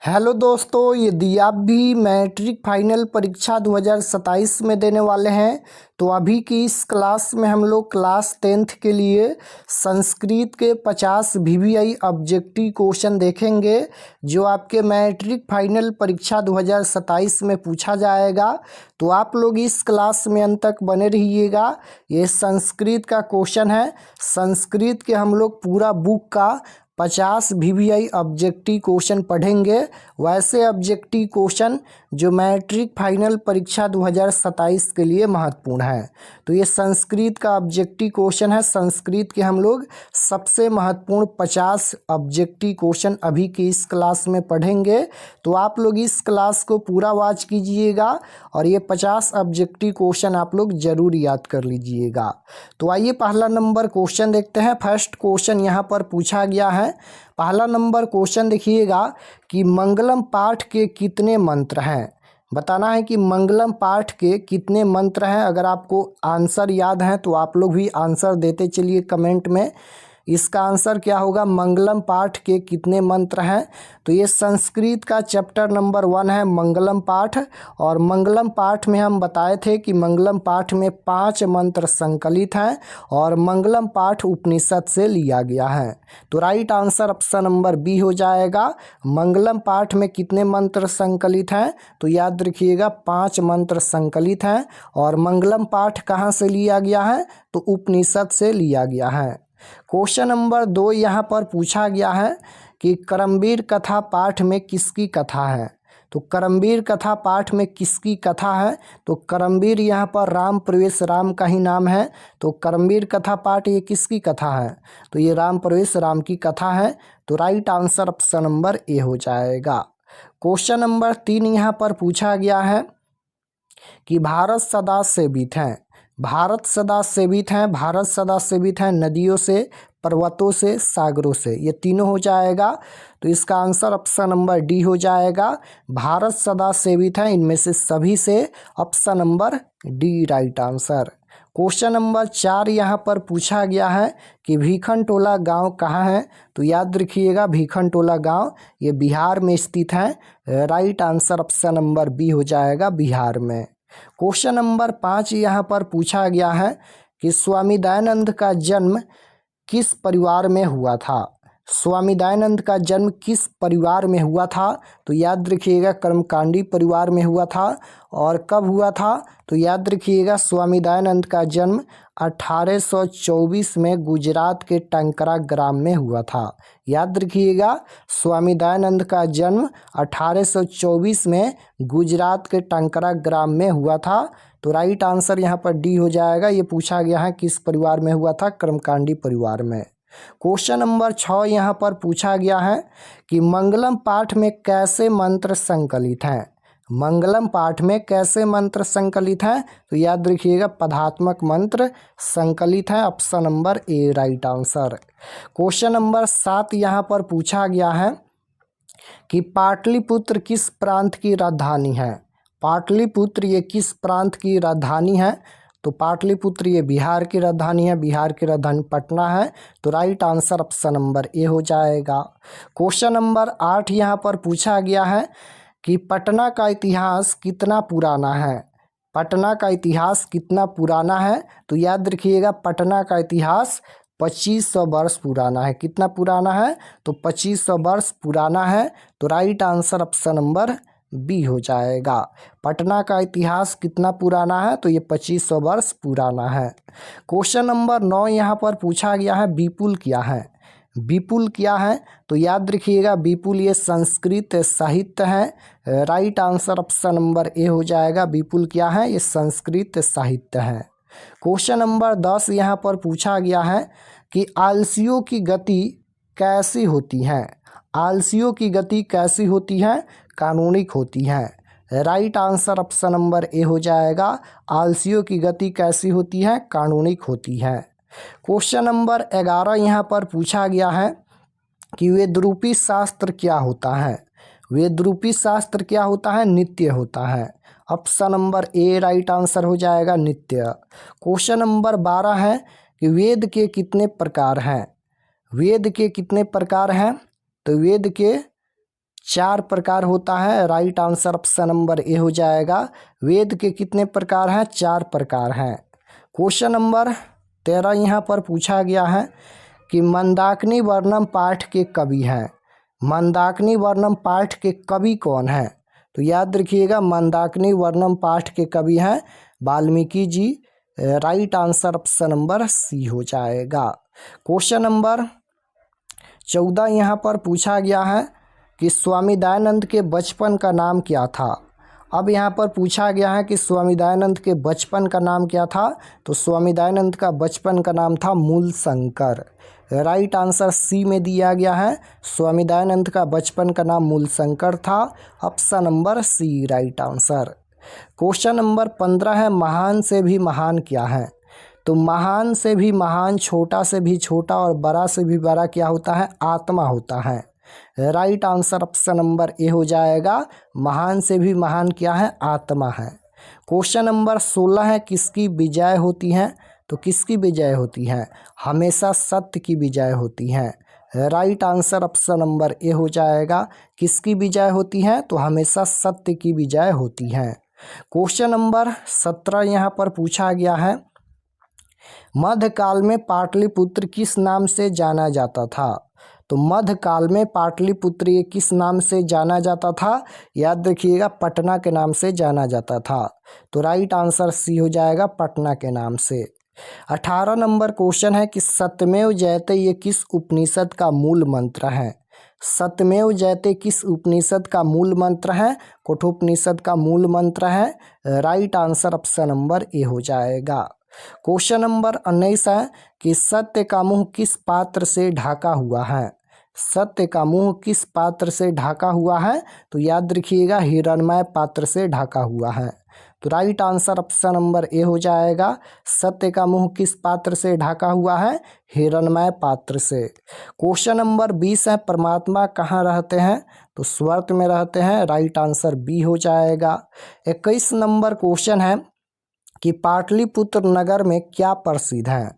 Hello दोस्तों, यदि आप भी मैट्रिक फाइनल परीक्षा 2027 में देने वाले हैं तो अभी की इस क्लास में हम लोग क्लास 10th के लिए संस्कृत के 50 VVI ऑब्जेक्टिव क्वेश्चन देखेंगे जो आपके मैट्रिक फाइनल परीक्षा 2027 में पूछा जाएगा। तो आप लोग इस क्लास में अंत तक बने रहिएगा। ये संस्कृत का क्वेश्चन है। संस्कृत के हम लोग पूरा बुक का 50 VVI ऑब्जेक्टिव क्वेश्चन पढ़ेंगे। वैसे ऑब्जेक्टिव क्वेश्चन जो मैट्रिक फाइनल परीक्षा 2027 के लिए महत्वपूर्ण है। तो ये संस्कृत का ऑब्जेक्टिव क्वेश्चन है। संस्कृत के हम लोग सबसे महत्वपूर्ण 50 ऑब्जेक्टिव क्वेश्चन अभी की इस क्लास में पढ़ेंगे। तो आप लोग इस क्लास को पूरा वॉच कीजिएगा और ये 50 ऑब्जेक्टिव क्वेश्चन आप लोग जरूर याद कर लीजिएगा। तो आइए पहला नंबर क्वेश्चन देखते हैं। फर्स्ट क्वेश्चन यहाँ पर पूछा गया है। पहला नंबर क्वेश्चन देखिएगा कि मंगलम पाठ के कितने मंत्र हैं। बताना है कि मंगलम पाठ के कितने मंत्र हैं। अगर आपको आंसर याद है तो आप लोग भी आंसर देते चलिए कमेंट में। इसका आंसर क्या होगा? मंगलम पाठ के कितने मंत्र हैं? तो ये संस्कृत का चैप्टर नंबर 1 है मंगलम पाठ। और मंगलम पाठ में हम बताए थे कि मंगलम पाठ में 5 मंत्र संकलित हैं और मंगलम पाठ उपनिषद से लिया गया है। तो right answer option number B हो जाएगा। मंगलम पाठ में कितने मंत्र संकलित हैं? तो याद रखिएगा 5 मंत्र संकलित हैं। और मंगलम पाठ कहाँ से लिया गया है? तो उपनिषद से लिया गया है। क्वेश्चन नंबर 2 यहाँ पर पूछा गया है कि करमवीर कथा पाठ में किसकी कथा है। तो करमवीर कथा पाठ में किसकी कथा है? तो करमवीर यहाँ पर राम प्रवेश राम का ही नाम है। तो करमवीर कथा पाठ ये किसकी कथा है? तो ये राम प्रवेश राम की कथा है। तो right answer option number A हो जाएगा। क्वेश्चन नंबर 3 यहाँ पर पूछा गया है कि भारत सदा सेवित है। भारत सदा सेवित है। भारत सदा सेवित है नदियों से, पर्वतों से, सागरों से। ये तीनों हो जाएगा। तो इसका आंसर ऑप्शन नंबर डी हो जाएगा। भारत सदा सेवित है इनमें से सभी से। Option number D right answer. Question number 4 यहाँ पर पूछा गया है कि भीखनटोला गांव कहाँ है। तो याद रखिएगा भीखनटोला गांव ये बिहार में स्थित है। Right answer option number B हो जाएगा, बिहार में। क्वेश्चन नंबर 5 यहाँ पर पूछा गया है कि स्वामी दयानंद का जन्म किस परिवार में हुआ था। स्वामी दयानंद का जन्म किस परिवार में हुआ था? तो याद रखिएगा कर्मकांडी परिवार में हुआ था। और कब हुआ था? तो याद रखिएगा स्वामी दयानंद का जन्म 1824 में गुजरात के टंकरा ग्राम में हुआ था। याद रखिएगा स्वामी दयानंद का जन्म 1824 में गुजरात के टंकरा ग्राम में हुआ था। तो राइट आंसर यहाँ पर डी हो जाएगा। ये पूछा गया है किस परिवार में हुआ था? कर्मकांडी परिवार में। क्वेश्चन नंबर 6 यहाँ पर पूछा गया है कि मंगलम पाठ में कैसे मंत्र संकलित हैं। मंगलम पाठ में कैसे मंत्र संकलित हैं? तो याद रखिएगा पदात्मक मंत्र संकलित हैं। ऑप्शन नंबर ए राइट आंसर। क्वेश्चन नंबर 7 यहाँ पर पूछा गया है कि पाटलिपुत्र किस प्रांत की राजधानी है। पाटलिपुत्र ये किस प्रांत की राजधानी है? तो पाटलिपुत्र ये बिहार की राजधानी है। बिहार की राजधानी पटना है। तो right answer option number A हो जाएगा। क्वेश्चन नंबर 8 यहाँ पर पूछा गया है कि पटना का इतिहास कितना पुराना है। पटना का इतिहास कितना पुराना है? तो याद रखिएगा पटना का इतिहास 2500 वर्ष पुराना है। कितना पुराना है? तो 2500 वर्ष पुराना है। तो right answer option number B हो जाएगा। पटना का इतिहास कितना पुराना है? तो ये 2500 वर्ष पुराना है। क्वेश्चन नंबर 9 यहाँ पर पूछा गया है विपुल क्या है। विपुल क्या है? तो याद रखिएगा विपुल ये संस्कृत साहित्य है। Right answer option number A हो जाएगा। विपुल क्या है? ये संस्कृत साहित्य है। क्वेश्चन नंबर 10 यहाँ पर पूछा गया है कि आलसियों की गति कैसी होती है। आलसियों की गति कैसी होती है? कानूनिक होती है। Right answer option number A हो जाएगा। आलसियों की गति कैसी होती है? कानूनिक होती है। क्वेश्चन नंबर 11 यहाँ पर पूछा गया है कि वेदरूपी शास्त्र क्या होता है। वेदरूपी शास्त्र क्या होता है? नित्य होता है। ऑप्शन नंबर ए राइट आंसर हो जाएगा, नित्य। क्वेश्चन नंबर 12 है कि वेद के कितने प्रकार हैं। वेद के कितने प्रकार हैं? तो वेद के 4 प्रकार होता है। Right answer option number A हो जाएगा। वेद के कितने प्रकार हैं? 4 प्रकार हैं। क्वेश्चन नंबर 13 यहाँ पर पूछा गया है कि मंदाकिनी वर्णम पाठ के कवि हैं। मंदाकिनी वर्णम पाठ के कवि कौन हैं? तो याद रखिएगा, मंदाकिनी वर्णम पाठ के कवि हैं Valmiki ji. Right answer option number C हो जाएगा। क्वेश्चन नंबर 14 यहाँ पर पूछा गया है कि स्वामी दयानंद के बचपन का नाम क्या था। अब यहाँ पर पूछा गया है कि स्वामी दयानंद के बचपन का नाम क्या था। तो स्वामी दयानंद का बचपन का नाम था मूलशंकर। राइट आंसर सी में दिया गया है। स्वामी दयानंद का बचपन का नाम मूलशंकर था। Option number C right answer. Question number 15 है, महान से भी महान क्या है? तो महान से भी महान, छोटा से भी छोटा और बड़ा से भी बड़ा क्या होता है? आत्मा होता है। Right answer option number A हो जाएगा। महान से भी महान क्या है? आत्मा है। क्वेश्चन नंबर 16 है, किसकी विजय होती है? तो किसकी विजय होती है? हमेशा सत्य की विजय होती है। Right answer option number A हो जाएगा। किसकी विजय होती है? तो हमेशा सत्य की विजय होती है। क्वेश्चन नंबर 17 यहाँ पर पूछा गया है, मध्यकाल में पाटलिपुत्र किस नाम से जाना जाता था? तो मध्यकाल में पाटलिपुत्र ये किस नाम से जाना जाता था? याद रखिएगा, पटना के नाम से जाना जाता था। तो राइट आंसर सी हो जाएगा, पटना के नाम से। 18 नंबर क्वेश्चन है कि सत्यमेव जयते ये किस उपनिषद का मूल मंत्र है? सत्यमेव जयते किस उपनिषद का मूल मंत्र है? कठोपनिषद का मूल मंत्र है। Right answer option number A हो जाएगा। क्वेश्चन नंबर 19 है कि सत्य का मुंह किस पात्र से ढका हुआ है? सत्य का मुंह किस पात्र से ढका हुआ है? तो याद रखिएगा, हिरणमय पात्र से ढका हुआ है। तो right answer option number A हो जाएगा। सत्य का मुंह किस पात्र से ढका हुआ है? हिरणमय पात्र से। क्वेश्चन नंबर 20 है, परमात्मा कहाँ रहते हैं? तो स्वर्ग में रहते हैं। राइट आंसर बी हो जाएगा। 21 नंबर क्वेश्चन है कि पाटलिपुत्र नगर में क्या प्रसिद्ध है?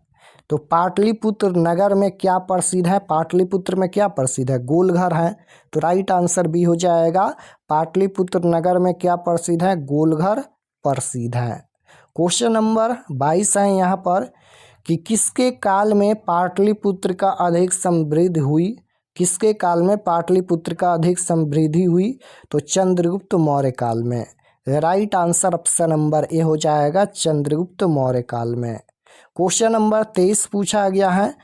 तो पाटलिपुत्र नगर में क्या प्रसिद्ध है? पाटलिपुत्र में क्या प्रसिद्ध है? गोलघर है। तो राइट आंसर बी हो जाएगा। पाटलिपुत्र नगर में क्या प्रसिद्ध है? गोलघर प्रसिद्ध है। क्वेश्चन नंबर 22 है यहाँ पर कि किसके काल में पाटलिपुत्र का अधिक समृद्धि हुई? किसके काल में पाटलिपुत्र का अधिक समृद्धि हुई? तो चंद्रगुप्त मौर्य काल में। Right answer option number A हो जाएगा, चंद्रगुप्त मौर्य काल में। क्वेश्चन नंबर 23 पूछा गया है।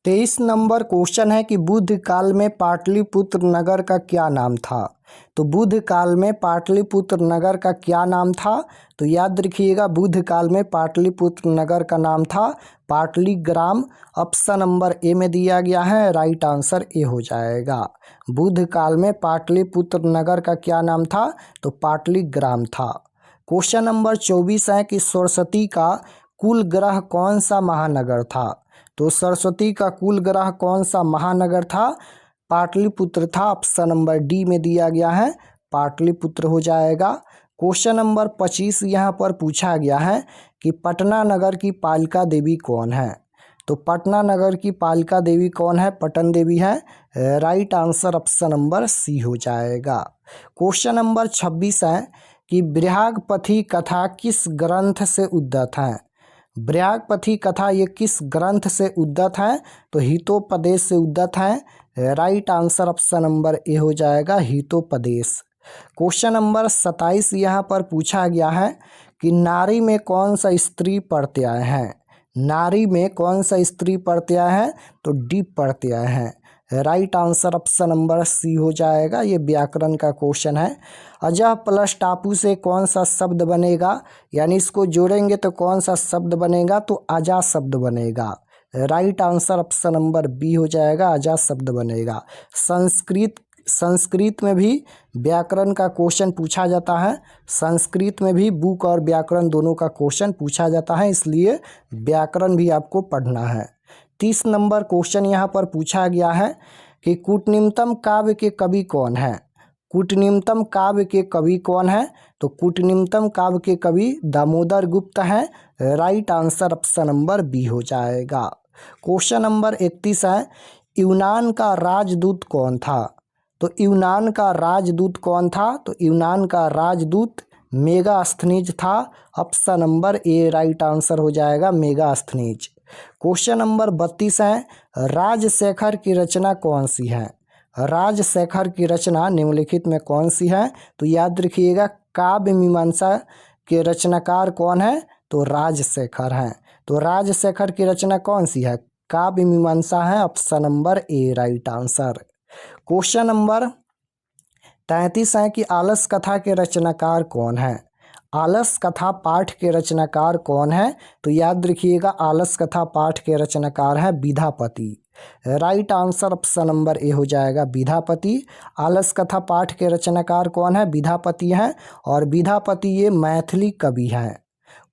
23 नंबर क्वेश्चन है कि बुद्ध काल में पाटलिपुत्र नगर का क्या नाम था? तो बुद्ध काल में पाटलिपुत्र नगर का क्या नाम था? तो याद रखिएगा, बुद्ध काल में पाटलिपुत्र नगर का नाम था पाटलिग्राम। ऑप्शन नंबर ए में दिया गया है। राइट आंसर ए हो जाएगा। बुद्ध काल में पाटलिपुत्र नगर का क्या नाम था? तो पाटलिग्राम था। क्वेश्चन नंबर 24 है कि सरस्वती का कुल ग्रह कौन सा महानगर था? तो सरस्वती का कुल ग्रह कौन सा महानगर था? पाटलिपुत्र था। ऑप्शन नंबर डी में दिया गया है, पाटलिपुत्र हो जाएगा। क्वेश्चन नंबर 25 यहाँ पर पूछा गया है कि पटना नगर की पालिका देवी कौन है? तो पटना नगर की पालिका देवी कौन है? पटन देवी है। Right answer option number C हो जाएगा। क्वेश्चन नंबर 26 है कि बृहस्पति कथा किस ग्रंथ से उद्धत है? बृहस्पति कथा ये किस ग्रंथ से उद्धत है? तो हितोपदेश से उद्धत है। Right answer option number A हो जाएगा, हितोपदेश। क्वेश्चन नंबर 27 यहाँ पर पूछा गया है कि नारी में कौन सा स्त्री प्रत्यय है? नारी में कौन सा स्त्री प्रत्यय है? तो डी प्रत्यय है। Right answer option number C हो जाएगा। ये व्याकरण का क्वेश्चन है। अजह प्लस टापू से कौन सा शब्द बनेगा? यानी इसको जोड़ेंगे तो कौन सा शब्द बनेगा? तो अजा शब्द बनेगा। Right answer option number B हो जाएगा, अजा शब्द बनेगा। संस्कृत में भी व्याकरण का क्वेश्चन पूछा जाता है। संस्कृत में भी बुक और व्याकरण दोनों का क्वेश्चन पूछा जाता है, इसलिए व्याकरण भी आपको पढ़ना है। 30 नंबर क्वेश्चन यहाँ पर पूछा गया है कि कूटनिम्नतम काव्य के कवि कौन है? कूटनिम्नतम काव्य के कवि कौन है? तो कूटनिम्नतम काव्य के कवि दामोदर गुप्त हैं। Right answer option number B हो जाएगा। क्वेश्चन नंबर 31 है, यूनान का राजदूत कौन था? तो यूनान का राजदूत कौन था? तो यूनान का राजदूत मेगास्थनीज था। ऑप्शन नंबर ए राइट आंसर हो जाएगा मेगास्थनीज। क्वेश्चन नंबर 32 है, राजशेखर की रचना कौन सी है? राजशेखर की रचना निम्नलिखित में कौन सी है? तो याद रखिएगा, काव्य मीमांसा के रचनाकार कौन है? तो राजशेखर हैं। तो राजशेखर की रचना कौन सी है? काव्य मीमांसा है। ऑप्शन नंबर ए राइट आंसर। क्वेश्चन नंबर 33 है कि आलस कथा के रचनाकार कौन है? आलस कथा पाठ के रचनाकार कौन है? तो याद रखिएगा, आलस कथा पाठ के रचनाकार है Vidyapati. Right answer option number A हो जाएगा विधापति। आलस कथा पाठ के रचनाकार कौन है? विधापति हैं, और विधापति ये मैथिली कवि हैं।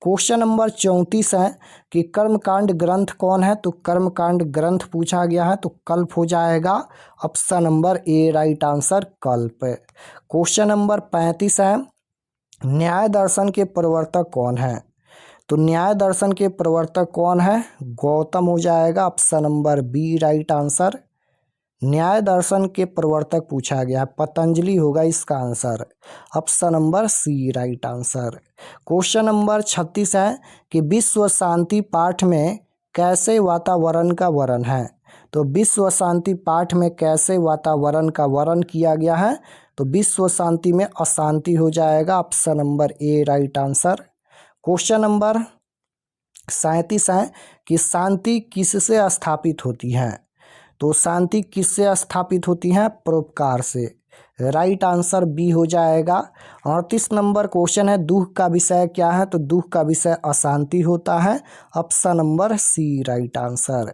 क्वेश्चन नंबर 34 है कि कर्मकांड ग्रंथ कौन है? तो कर्मकांड ग्रंथ पूछा गया है, तो कल्प हो जाएगा। ऑप्शन नंबर ए राइट आंसर कल्प। क्वेश्चन नंबर 35 है, न्याय दर्शन के प्रवर्तक कौन है? तो न्याय दर्शन के प्रवर्तक कौन है? गौतम हो जाएगा। Option number B right answer. न्याय दर्शन के प्रवर्तक पूछा गया है, पतंजलि होगा इसका answer. Option number C right answer. Question number 36 है कि विश्व शांति पाठ में कैसे वातावरण का वर्णन है? तो विश्व शांति पाठ में कैसे वातावरण का वर्णन किया गया है? तो विश्व शांति में अशांति हो जाएगा। ऑप्शन नंबर ए राइट आंसर। क्वेश्चन नंबर 37 है कि शांति किससे स्थापित होती है? तो शांति किससे स्थापित होती है? परोपकार से। राइट आंसर बी हो जाएगा। 38 नंबर क्वेश्चन है, दुख का विषय क्या है? तो दुख का विषय अशांति होता है। Option number C right answer.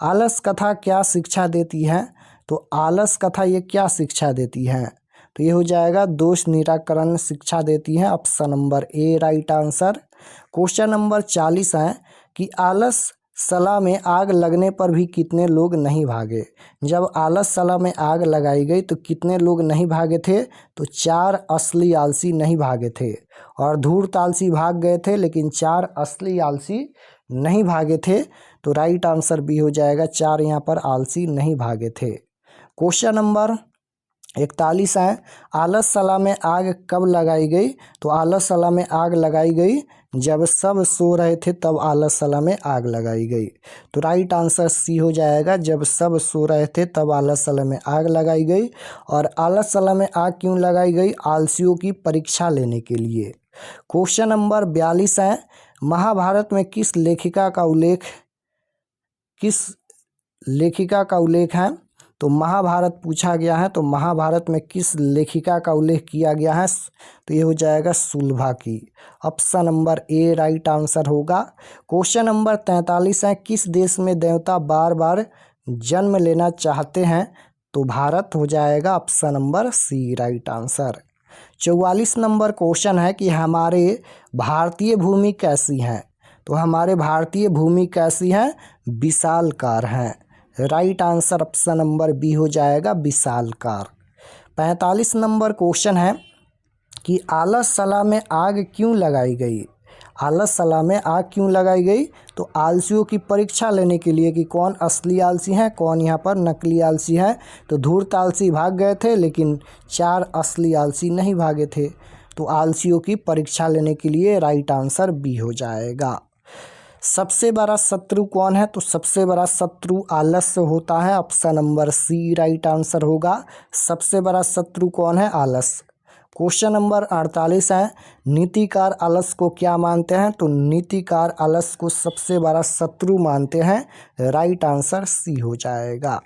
आलस कथा क्या शिक्षा देती है? तो आलस कथा ये क्या शिक्षा देती है? तो ये हो जाएगा दोष निराकरण शिक्षा देती है। ऑप्शन नंबर ए राइट आंसर। क्वेश्चन नंबर 40 है कि आलस सला में आग लगने पर भी कितने लोग नहीं भागे? जब आलस सला में आग लगाई गई तो कितने लोग नहीं भागे थे? तो 4 असली आलसी नहीं भागे थे, और धूर्त आलसी भाग गए थे, लेकिन 4 असली आलसी नहीं भागे थे। तो राइट आंसर बी हो जाएगा, 4 यहाँ पर आलसी नहीं भागे थे। क्वेश्चन नंबर 41 है, आलस सला में आग कब लगाई गई? तो आलस सला में आग लगाई गई जब सब सो रहे थे, तब आलस सला में आग लगाई गई। तो राइट आंसर सी हो जाएगा, जब सब सो रहे थे तब आलस सला में आग लगाई गई। और आलस सला में आग क्यों लगाई गई? आलसियों की परीक्षा लेने के लिए। क्वेश्चन नंबर 42 है, महाभारत में किस लेखिका का उल्लेख है? तो महाभारत पूछा गया है, तो महाभारत में किस लेखिका का उल्लेख किया गया है? तो ये हो जाएगा सुलभा की। ऑप्शन नंबर ए राइट आंसर होगा। क्वेश्चन नंबर 43 है, किस देश में देवता बार बार जन्म लेना चाहते हैं? तो भारत हो जाएगा। Option number C right answer. 44 number question है कि हमारे भारतीय भूमि कैसी है? तो हमारे भारतीय भूमि कैसी है? विशालकार है। Right answer option number B हो जाएगा, विशालकार। 45 नंबर क्वेश्चन है कि आलस सला में आग क्यों लगाई गई? आलस सला में आग क्यों लगाई गई? तो आलसियों की परीक्षा लेने के लिए कि कौन असली आलसी है, कौन यहाँ पर नकली आलसी है। तो धूर्त आलसी भाग गए थे, लेकिन 4 असली आलसी नहीं भागे थे। तो आलसियों की परीक्षा लेने के लिए राइट आंसर बी हो जाएगा। सबसे बड़ा शत्रु कौन है? तो सबसे बड़ा शत्रु आलस्य होता है। Option number C right answer होगा। सबसे बड़ा शत्रु कौन है? आलस्य। क्वेश्चन नंबर 48 है, नीतिकार आलस को क्या मानते हैं? तो नीतिकार आलस को सबसे बड़ा शत्रु मानते हैं। राइट आंसर सी हो जाएगा।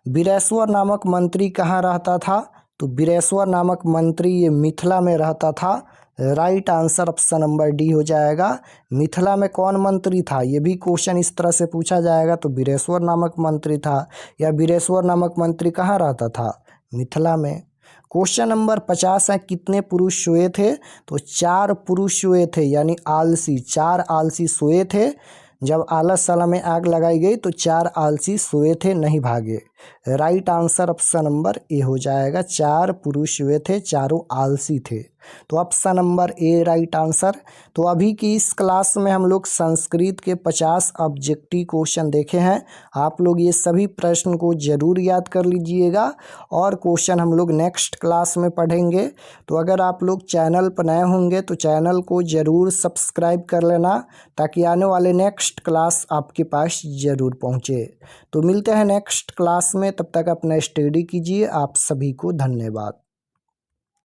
वीरेश्वर नामक मंत्री कहाँ रहता था? तो वीरेश्वर नामक मंत्री ये मिथिला में रहता था। Right answer option number D हो जाएगा। मिथिला में कौन मंत्री था? ये भी क्वेश्चन इस तरह से पूछा जाएगा, तो वीरेश्वर नामक मंत्री था, या वीरेश्वर नामक मंत्री कहाँ रहता था? मिथिला में। क्वेश्चन नंबर 50 है, कितने पुरुष सोए थे? तो 4 पुरुष सोए थे, यानी आलसी 4 आलसी सोए थे। जब आलस सला में आग लगाई गई तो 4 आलसी सोए थे, नहीं भागे। Right answer option number A हो जाएगा। 4 पुरुष हुए थे, चारों आलसी थे, तो ऑप्शन नंबर ए राइट आंसर। तो अभी की इस क्लास में हम लोग संस्कृत के 50 ऑब्जेक्टिव क्वेश्चन देखे हैं। आप लोग ये सभी प्रश्न को जरूर याद कर लीजिएगा और क्वेश्चन हम लोग नेक्स्ट क्लास में पढ़ेंगे। तो अगर आप लोग चैनल पर नए होंगे तो चैनल को ज़रूर सब्सक्राइब कर लेना, ताकि आने वाले नेक्स्ट क्लास आपके पास ज़रूर पहुँचे। तो मिलते हैं नेक्स्ट क्लास में, तब तक अपना स्टडी कीजिए। आप सभी को धन्यवाद।